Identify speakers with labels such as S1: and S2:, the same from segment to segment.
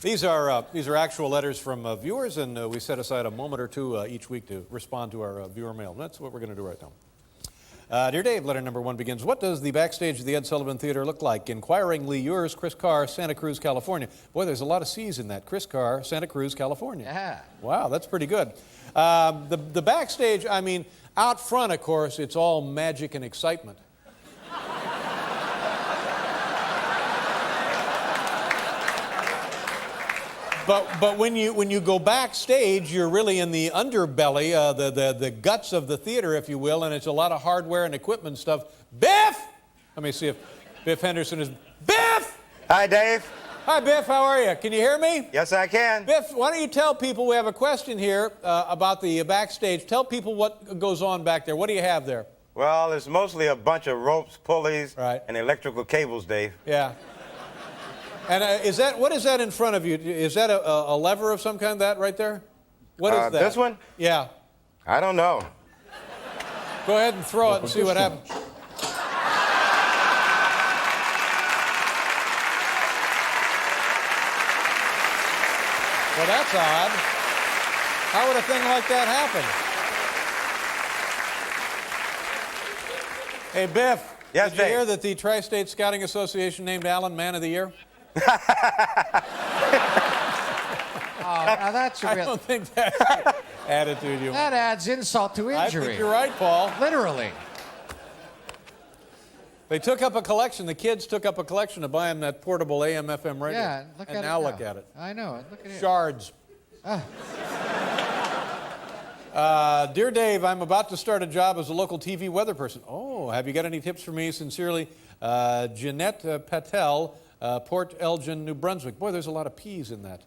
S1: These are actual letters from viewers, and we set aside a moment or two each week to respond to our viewer mail. That's what we're going to do right now. Dear Dave, letter number 1 begins, what does the backstage of the Ed Sullivan Theater look like? Inquiringly yours, Chris Carr, Santa Cruz, California. Boy, there's a lot of C's in that. Chris Carr, Santa Cruz, California.
S2: Yeah.
S1: Wow, that's pretty good. The backstage, I mean, out front, of course, it's all magic and excitement. But when you go backstage, you're really in the underbelly, the guts of the theater, if you will, and it's a lot of hardware and equipment stuff. Biff! Let me see if Biff Henderson is... Biff!
S3: Hi, Dave.
S1: Hi, Biff. How are you? Can you hear me?
S3: Yes, I can.
S1: Biff, why don't you tell people, we have a question here about the backstage. Tell people what goes on back there. What do you have there?
S3: Well, it's mostly a bunch of ropes, pulleys,
S1: Right.
S3: and electrical cables, Dave.
S1: Yeah. And what is that in front of you? Is that a lever of some kind, that right there? What is that?
S3: This one?
S1: Yeah.
S3: I don't know.
S1: Go ahead and throw it and see what happens. Well, that's odd. How would a thing like that happen? Hey, Biff.
S3: Yes,
S1: did you
S3: Dave.
S1: hear that the Tri-State Scouting Association named Allen Man of the Year?
S2: Now that's a
S1: I
S2: real...
S1: don't think that's the attitude you want.
S2: That adds insult to
S1: I
S2: injury.
S1: think you're right, Paul.
S2: Literally.
S1: They took up a collection. The kids took up a collection to buy them that portable AM/FM radio.
S2: Yeah, look at it
S1: now
S2: now.
S1: look at it.
S2: I know. Look at it.
S1: Shards. Dear Dave, I'm about to start a job as a local TV weather person. Oh, have you got any tips for me? Sincerely, Jeanette Patel, Port Elgin, New Brunswick. Boy, there's a lot of P's in that.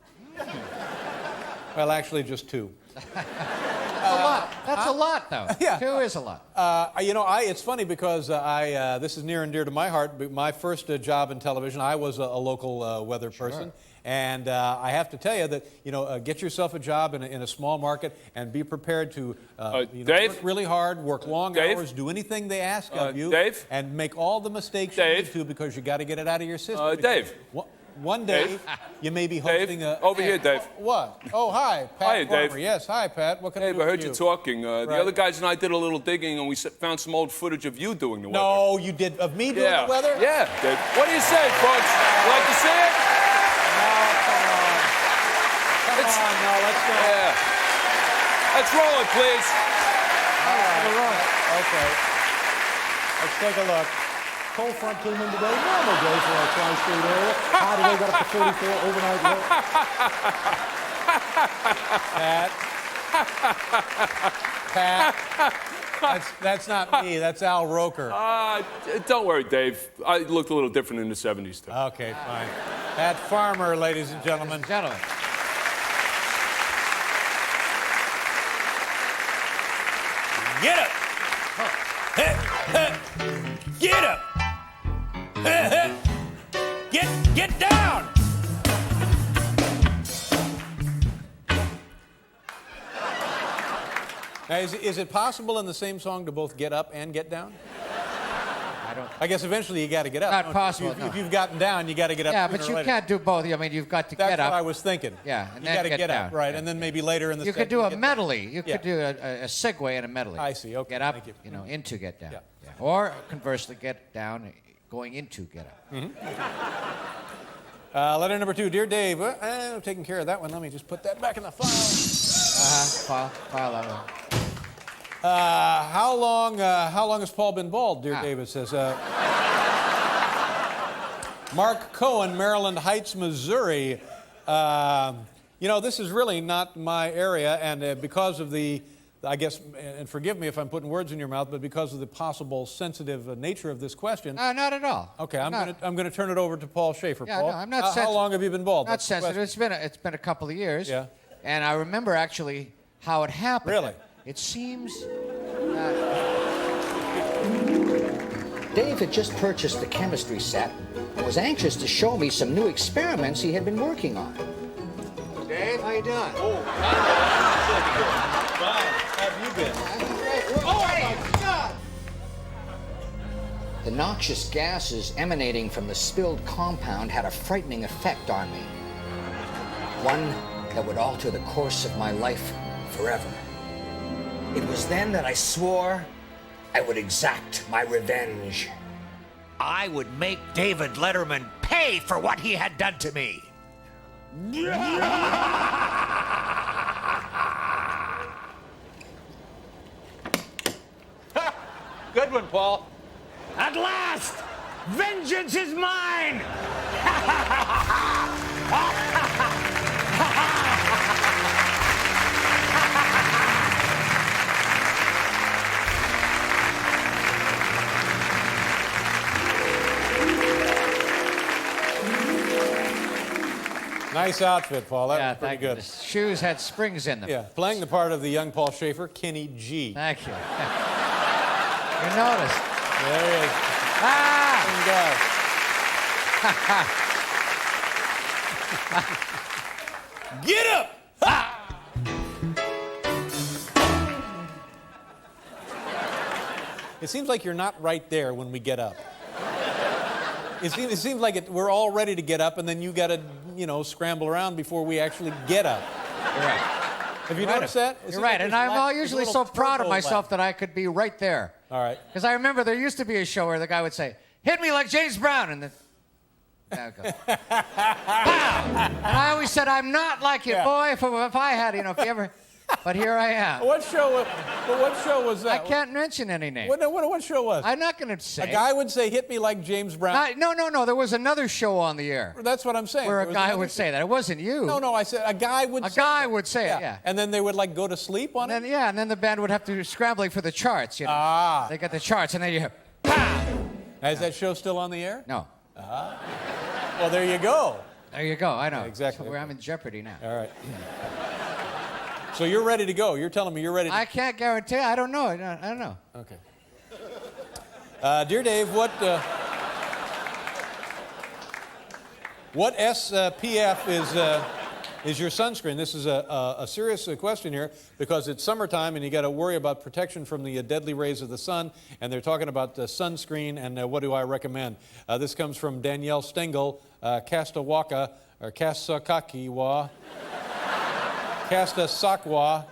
S1: Well, actually, just 2.
S2: That's a lot. That's a lot, though.
S1: Yeah.
S2: 2 is a lot.
S1: It's funny because this is near and dear to my heart. But my first job in television, I was a local weather person. And I have to tell you that, get yourself a job in a small market and be prepared to
S4: Dave?
S1: work really hard, work long
S4: Dave?
S1: hours, do anything they ask of you.
S4: Dave?
S1: And make all the mistakes
S4: Dave?
S1: you need to because you got to get it out of your system.
S4: Dave?
S1: One day,
S4: Dave?
S1: you may be hosting
S4: Dave?
S1: a...
S4: Over here, Dave.
S1: What? Oh, hi, Pat
S4: Hi,
S1: Farmer.
S4: Dave.
S1: Yes, hi, Pat. What can I do
S4: Dave, I
S1: for
S4: heard you talking. The
S1: Right.
S4: other guys and I did a little digging, and we found some old footage of you doing the weather.
S1: No, you did. Of me doing the weather?
S4: Yeah, Dave. What do you say, folks? You like to see it?
S1: No, come on. Come on, no, let's go.
S4: Yeah. Let's roll it, please.
S1: All right. Okay. Let's take a look.
S5: Cold front came in today. Normal day for our tri-state area. High today got up to 34 overnight low.
S1: Pat. That's not me. That's Al Roker.
S4: Don't worry, Dave. I looked a little different in the 70s, too.
S1: Okay, fine. Pat Farmer, ladies and gentlemen.
S2: Gentlemen.
S1: Get up! Get up! Get down! Now, is it possible in the same song to both get up and get down? I guess eventually you got to get up.
S2: Not possible,
S1: If you've gotten down, you got to get up.
S2: Yeah,
S1: sooner
S2: but
S1: or
S2: you
S1: later.
S2: can't do both. I mean, you've got to
S1: That's
S2: get up.
S1: what I was thinking.
S2: Yeah, and
S1: you
S2: then
S1: got to
S2: get
S1: get up,
S2: down.
S1: right?
S2: Yeah.
S1: And then maybe later in the
S2: You could
S1: set
S2: do a
S1: get down.
S2: medley. You
S1: Yeah.
S2: could do a segue and a medley.
S1: I see, okay,
S2: Get up,
S1: thank you.
S2: into get down.
S1: Yeah.
S2: Yeah. Or conversely, get down, going into get up.
S1: Letter number 2, dear Dave. I'm taking care of that one. Let me just put that back in the file.
S2: File that one.
S1: How long has Paul been bald, dear David says. Mark Cohen, Maryland Heights, Missouri. This is really not my area, and because of the, I guess, and forgive me if I'm putting words in your mouth, but because of the possible sensitive nature of this question.
S2: Not at all.
S1: Okay, I'm going to turn it over to Paul Shaffer.
S2: Yeah,
S1: Paul,
S2: no, I'm not
S1: how
S2: sensitive.
S1: long have you been bald?
S2: Not
S1: That's the
S2: sensitive.
S1: question.
S2: It's been a couple of years.
S1: Yeah.
S2: And I remember actually how it happened.
S1: Really?
S2: It seems.
S6: Dave had just purchased the chemistry set and was anxious to show me some new experiments he had been working on.
S2: Dave, how you doing?
S1: Wow, have you been?
S2: Oh my God!
S6: The noxious gases emanating from the spilled compound had a frightening effect on me. one that would alter the course of my life forever. It was then that I swore I would exact my revenge. I would make David Letterman pay for what he had done to me.
S5: Good one, Paul.
S6: At last, vengeance is mine!
S1: Nice outfit, Paul. That was pretty
S2: thank you.
S1: good.
S2: The shoes had springs in them.
S1: Yeah, playing the part of the young Paul Shaffer, Kenny G.
S2: Thank you. You noticed.
S1: There he is.
S2: Ah!
S1: Young guy. Get up! It seems like you're not right there when we get up. It seems like we're all ready to get up, and then you got to, scramble around before we actually get up.
S2: You're right.
S1: Have you noticed that?
S2: You're right, and I'm usually so proud of myself that I could be right there.
S1: All right.
S2: Because I remember there used to be a show where the guy would say, "Hit me like James Brown," and then I would go, "Pow!" And I always said, "I'm not like you, boy. If I had, if you ever," but here I am.
S1: What show was that?
S2: I can't mention any name.
S1: What show was?
S2: I'm not going to say.
S1: A guy would say, "Hit me like James Brown."
S2: No. There was another show on the air
S1: That's what I'm saying.
S2: where
S1: There
S2: a
S1: was
S2: guy
S1: another
S2: would
S1: show.
S2: say that. It wasn't you.
S1: No, I said a guy would.
S2: A
S1: say
S2: guy
S1: that.
S2: would say it, yeah.
S1: And then they would go to sleep on
S2: And
S1: it.
S2: then, and then the band would have to scrambling for the charts.
S1: Ah.
S2: They got the charts, and then you hear, "Pow!"
S1: Is that show still on the air?
S2: No.
S1: Well, there you go.
S2: There you go. I know.
S1: Exactly.
S2: So I'm in jeopardy now.
S1: All right. So you're ready to go. You're telling me you're ready to
S2: I can't guarantee. I don't know. I don't know.
S1: Okay. Dear Dave, what SPF is your sunscreen? This is a serious question here because it's summertime and you got to worry about protection from the deadly rays of the sun. And they're talking about sunscreen and what do I recommend? This comes from Danielle Stengel, Castawaka or Casakakiwa. Catasaqua.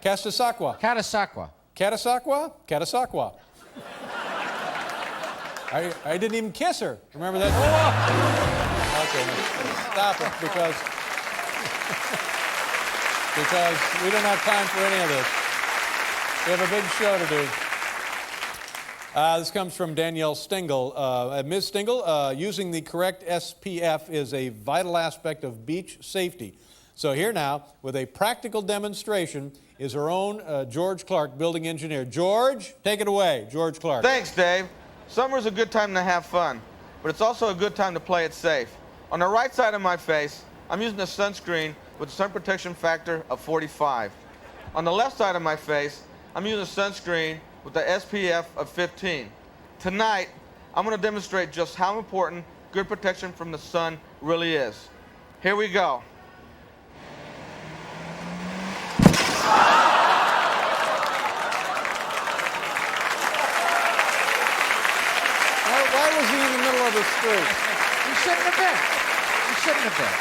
S1: Catasaqua. I didn't even kiss her. Remember that? Okay, stop it because we don't have time for any of this. We have a big show to do. This comes from Danielle Stengel. Ms. Stengel, using the correct SPF is a vital aspect of beach safety. So here now, with a practical demonstration, is our own George Clark, building engineer. George, take it away. George Clark.
S7: Thanks, Dave. Summer's a good time to have fun, but it's also a good time to play it safe. On the right side of my face, I'm using a sunscreen with a sun protection factor of 45. On the left side of my face, I'm using a sunscreen with the SPF of 15. Tonight, I'm going to demonstrate just how important good protection from the sun really is. Here we go.
S1: Why was he in the middle of the street?
S2: You shouldn't have been. You shouldn't have been.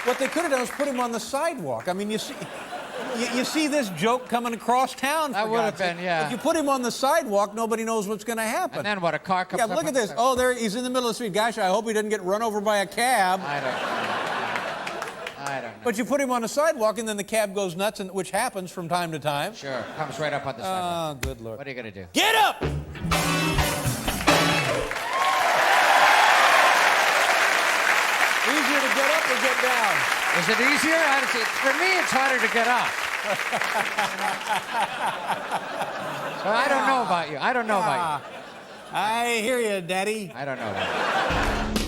S1: What they could have done was put him on the sidewalk. I mean, you see this joke coming across town.
S2: That
S1: for
S2: would
S1: God's
S2: have been,
S1: sake.
S2: yeah.
S1: If you put him on the sidewalk, nobody knows what's going to happen.
S2: And then what? A car comes
S1: Yeah,
S2: up.
S1: look at this. Oh, there he's in the middle of the street. Gosh, I hope he doesn't get run over by a cab.
S2: I don't know.
S1: But you put him on the sidewalk, and then the cab goes nuts, which happens from time to time.
S2: Sure. Comes right up on the sidewalk.
S1: Oh, good Lord.
S2: What are you going to do?
S1: Get up! Easier to get up or get down?
S2: Is it easier? For me, it's harder to get up. So I don't know about you. I don't know about you.
S1: I hear you, Daddy.
S2: I don't know about you.